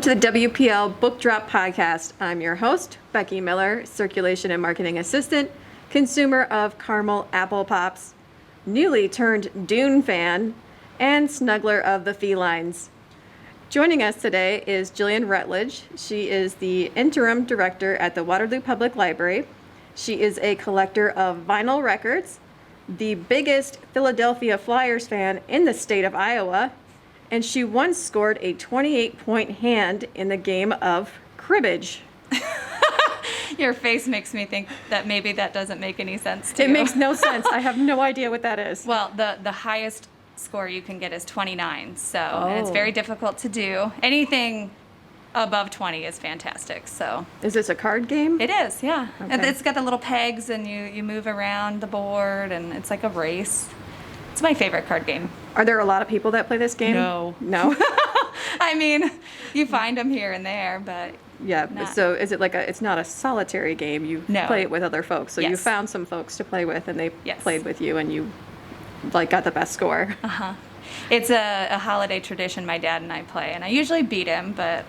to the WPL Book Drop Podcast. I'm your host, Becky Miller, Circulation and Marketing Assistant, consumer of caramel apple pops, newly turned Dune fan, and snuggler of the felines. Joining us today is Jillian Rutledge. She is the interim director at the Waterloo Public Library. She is a collector of vinyl records, the biggest Philadelphia Flyers fan in the state of Iowa, and she once scored a 28-point hand in the game of cribbage. Your face makes me think that maybe that doesn't make any sense to you. It makes no sense. I have no idea what that is. Well, the highest score you can get is 29, and it's very difficult to do. Anything above 20 is fantastic. So is this a card game? It is, yeah. Okay. It's got the little pegs, and you move around the board, and it's like a race. It's my favorite card game. Are there a lot of people that play this game? No. I mean, you find them here and there, but yeah. not. So is it like it's not a solitary game? You play it with other folks. So you found some folks to play with, and they played with you, and you got the best score. Uh-huh. It's a holiday tradition my dad and I play, and I usually beat him, but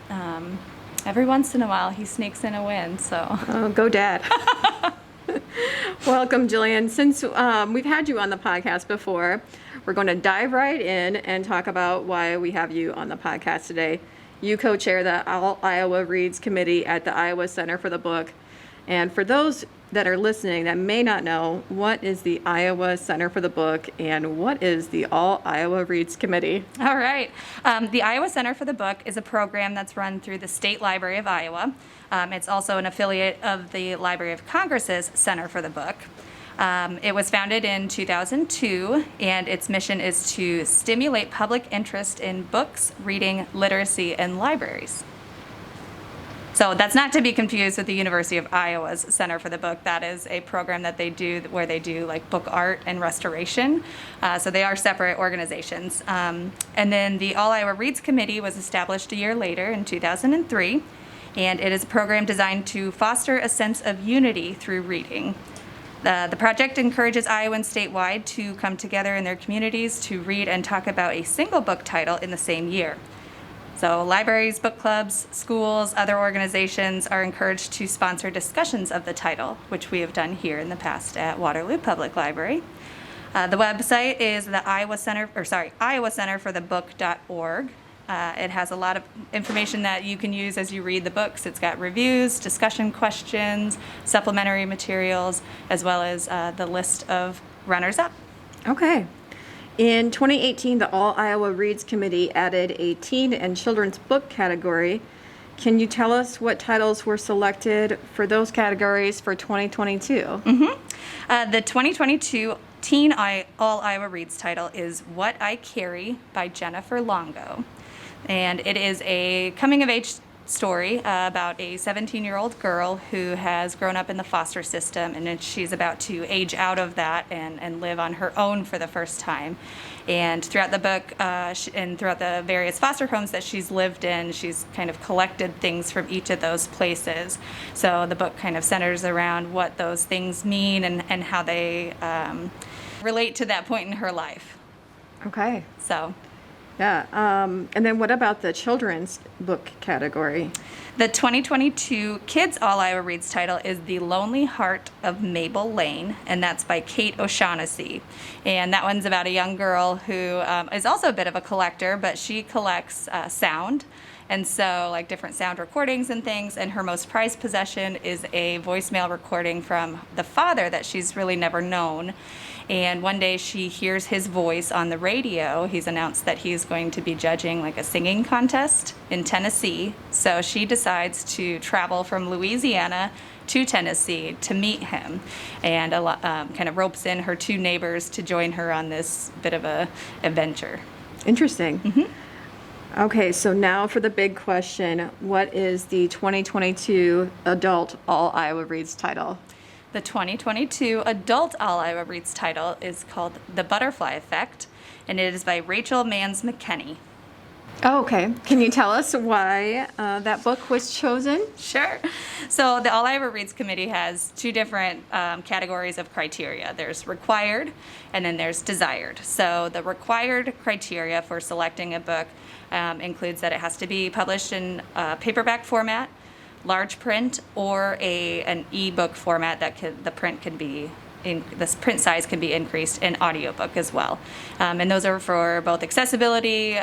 every once in a while he sneaks in a win, so. Oh, go Dad. Welcome, Jillian. Since we've had you on the podcast before, we're going to dive right in and talk about why we have you on the podcast today. You co-chair the All Iowa Reads Committee at the Iowa Center for the Book. And for those that are listening that may not know, what is the Iowa Center for the Book and what is the All Iowa Reads Committee? All right. The Iowa Center for the Book is a program that's run through the State Library of Iowa. It's also an affiliate of the Library of Congress's Center for the Book. It was founded in 2002, and its mission is to stimulate public interest in books, reading, literacy, and libraries. So that's not to be confused with the University of Iowa's Center for the Book. That is a program that they do where they do like book art and restoration. So they are separate organizations. And then the All Iowa Reads Committee was established a year later in 2003, and it is a program designed to foster a sense of unity through reading. The project encourages Iowans statewide to come together in their communities to read and talk about a single book title in the same year. So libraries, book clubs, schools, other organizations are encouraged to sponsor discussions of the title, which we have done here in the past at Waterloo Public Library. The website is the iowacenterforthebook.org. It has a lot of information that you can use as you read the books. It's got reviews, discussion questions, supplementary materials, as well as the list of runners-up. Okay. In 2018, the All Iowa Reads Committee added a teen and children's book category. Can you tell us what titles were selected for those categories for 2022? Mm-hmm. The 2022 Teen All Iowa Reads title is What I Carry by Jennifer Longo. And it is a coming-of-age story about a 17-year-old girl who has grown up in the foster system, and she's about to age out of that and live on her own for the first time. And throughout the book and throughout the various foster homes that she's lived in, she's kind of collected things from each of those places. So the book kind of centers around what those things mean and how they relate to that point in her life. Okay. So. Yeah. And then what about the children's book category? The 2022 Kids All Iowa Reads title is The Lonely Heart of Mabel Lane, and that's by Kate O'Shaughnessy. And that one's about a young girl who is also a bit of a collector, but she collects sound. And so like different sound recordings and things, and her most prized possession is a voicemail recording from the father that she's really never known. And one day she hears his voice on the radio. He's announced that he's going to be judging like a singing contest in Tennessee. So she decides to travel from Louisiana to Tennessee to meet him, and kind of ropes in her two neighbors to join her on this bit of a adventure. Interesting. Mm-hmm. Okay, so now for the big question. What is the 2022 Adult All Iowa Reads title? The 2022 Adult All Iowa Reads title is called The Butterfly Effect, and it is by Rachel Mans McKenny. Oh, okay. Can you tell us why that book was chosen? Sure. So the All I Ever Reads Committee has two different categories of criteria. There's required and then there's desired. So the required criteria for selecting a book includes that it has to be published in paperback format, large print, or an e-book format that the print size can be increased in audiobook as well. And those are for both accessibility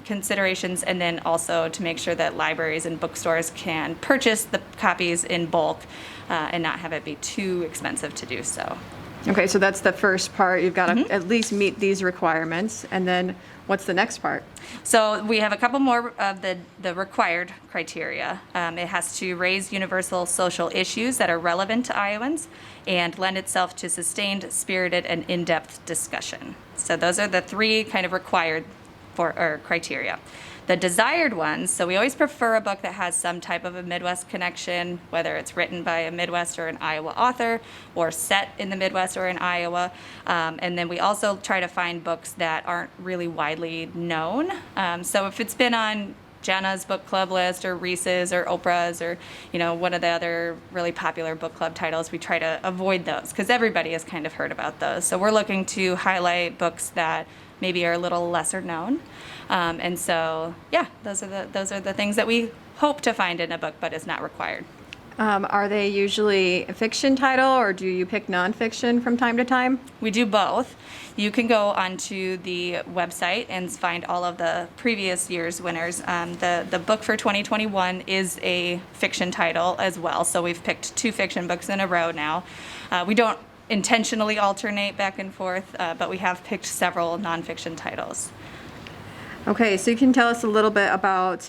considerations and then also to make sure that libraries and bookstores can purchase the copies in bulk and not have it be too expensive to do so. Okay, so that's the first part. You've got to at least meet these requirements. And then what's the next part? So we have a couple more of the required criteria. It has to raise universal social issues that are relevant to Iowans and lend itself to sustained, spirited, and in-depth discussion. So those are the three kind of required criteria. The desired ones, so we always prefer a book that has some type of a Midwest connection, whether it's written by a Midwest or an Iowa author or set in the Midwest or in Iowa. And then we also try to find books that aren't really widely known. So if it's been on Jenna's book club list or Reese's or Oprah's or, one of the other really popular book club titles, we try to avoid those because everybody has kind of heard about those. So we're looking to highlight books that maybe are a little lesser known. And so, those are the things that we hope to find in a book, but it's not required. Are they usually a fiction title, or do you pick nonfiction from time to time? We do both. You can go onto the website and find all of the previous year's winners. The book for 2021 is a fiction title as well, so we've picked 2 fiction books in a row now. We don't intentionally alternate back and forth, but we have picked several nonfiction titles. Okay, so you can tell us a little bit about,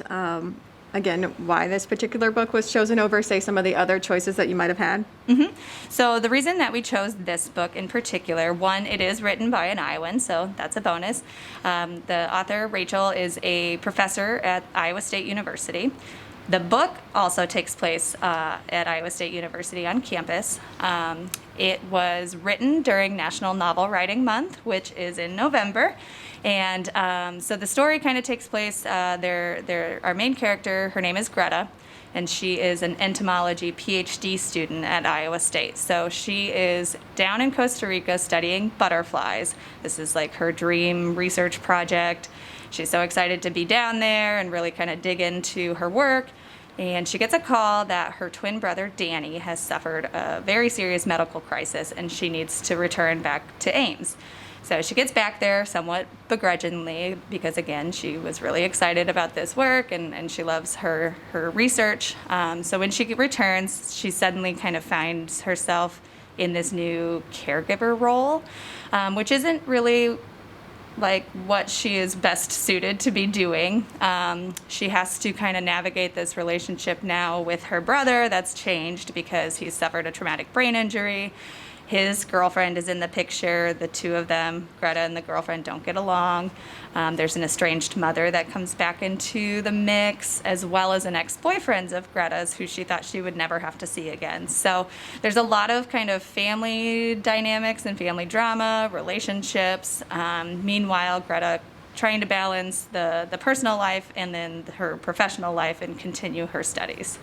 again, why this particular book was chosen over, say, some of the other choices that you might have had? Mm-hmm. So the reason that we chose this book in particular, one, it is written by an Iowan, so that's a bonus. The author, Rachel, is a professor at Iowa State University. The book also takes place at Iowa State University on campus. It was written during National Novel Writing Month, which is in November. And so the story kind of takes place, our main character, her name is Greta, and she is an entomology PhD student at Iowa State. So she is down in Costa Rica studying butterflies. This is like her dream research project. She's so excited to be down there and really kind of dig into her work. And she gets a call that her twin brother, Danny, has suffered a very serious medical crisis and she needs to return back to Ames. So she gets back there somewhat begrudgingly because, again, she was really excited about this work and she loves her research. So when she returns, she suddenly kind of finds herself in this new caregiver role, which isn't really like what she is best suited to be doing. She has to kind of navigate this relationship now with her brother that's changed because he's suffered a traumatic brain injury. His girlfriend is in the picture. The two of them, Greta and the girlfriend, don't get along. There's an estranged mother that comes back into the mix, as well as an ex-boyfriend of Greta's who she thought she would never have to see again. So there's a lot of kind of family dynamics and family drama, relationships. Meanwhile, Greta trying to balance the personal life and then her professional life and continue her studies.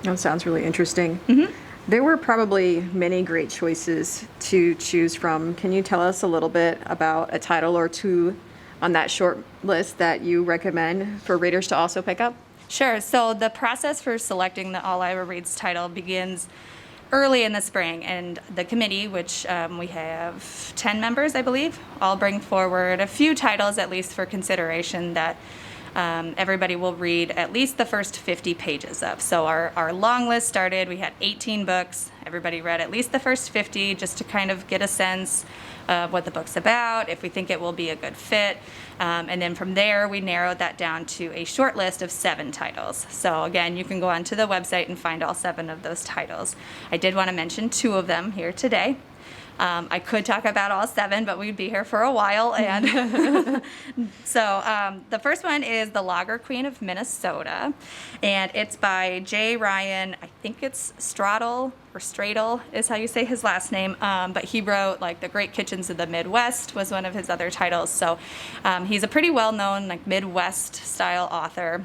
That sounds really interesting. Mm-hmm. There were probably many great choices to choose from. Can you tell us a little bit about a title or two on that short list that you recommend for readers to also pick up? Sure. So the process for selecting the All Iowa Reads title begins early in the spring, and the committee, which we have 10 members, I believe, all bring forward a few titles at least for consideration that everybody will read at least the first 50 pages of. So our long list started, we had 18 books. Everybody read at least the first 50 just to kind of get a sense of what the book's about, if we think it will be a good fit. And then from there, we narrowed that down to a short list of 7 titles. So again, you can go onto the website and find all 7 of those titles. I did want to mention 2 of them here today. I could talk about all 7, but we'd be here for a while. And so the first one is The Lager Queen of Minnesota, and it's by J. Ryan, I think it's Stradal, or Stradal is how you say his last name, but he wrote like The Great Kitchens of the Midwest was one of his other titles. So he's a pretty well-known like Midwest style author.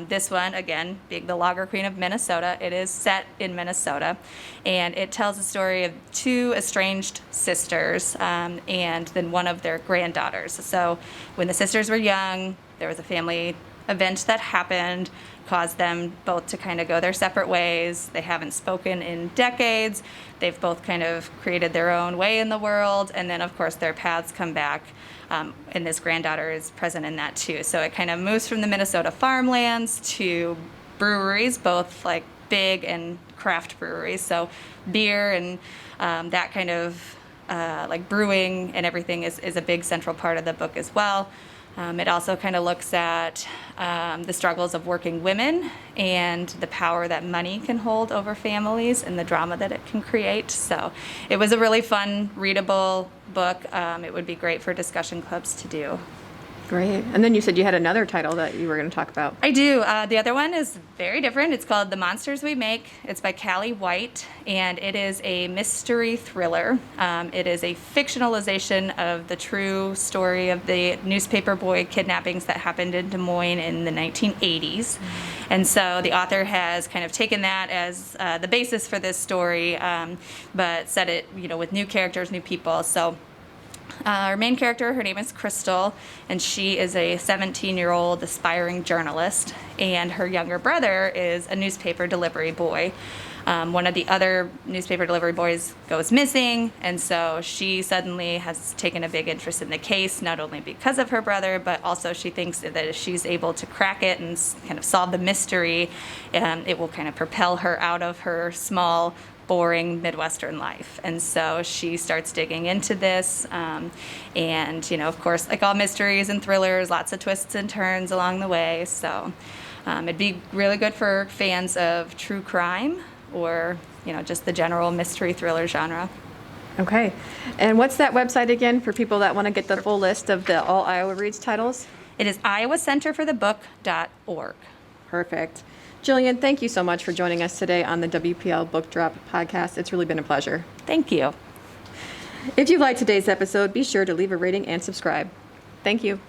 This one, again, being the Lager Queen of Minnesota, it is set in Minnesota, and it tells the story of two estranged sisters and then one of their granddaughters. So when the sisters were young, there was a family event that happened, caused them both to kind of go their separate ways. They haven't spoken in decades. They've both kind of created their own way in the world. And then, of course, their paths come back. And this granddaughter is present in that, too. So it kind of moves from the Minnesota farmlands to breweries, both like big and craft breweries. So beer and that kind of like brewing and everything is a big central part of the book as well. It also kind of looks at the struggles of working women and the power that money can hold over families and the drama that it can create. So it was a really fun, readable book. It would be great for discussion clubs to do. Great. And then you said you had another title that you were going to talk about. I do. The other one is very different. It's called The Monsters We Make. It's by Callie White, and it is a mystery thriller. It is a fictionalization of the true story of the newspaper boy kidnappings that happened in Des Moines in the 1980s. And so the author has kind of taken that as the basis for this story, but set it, with new characters, new people. So our main character, her name is Crystal, and she is a 17-year-old aspiring journalist, and her younger brother is a newspaper delivery boy. One of the other newspaper delivery boys goes missing, and so she suddenly has taken a big interest in the case, not only because of her brother, but also she thinks that if she's able to crack it and kind of solve the mystery, it will kind of propel her out of her small, boring Midwestern life. And so she starts digging into this, and of course, like all mysteries and thrillers, lots of twists and turns along the way. So it'd be really good for fans of true crime or just the general mystery thriller genre. Okay. And what's that website again for people that want to get the full list of the All Iowa Reads titles? It is iowacenterforthebook.org. Perfect. Jillian, thank you so much for joining us today on the WPL Book Drop podcast. It's really been a pleasure. Thank you. If you liked today's episode, be sure to leave a rating and subscribe. Thank you.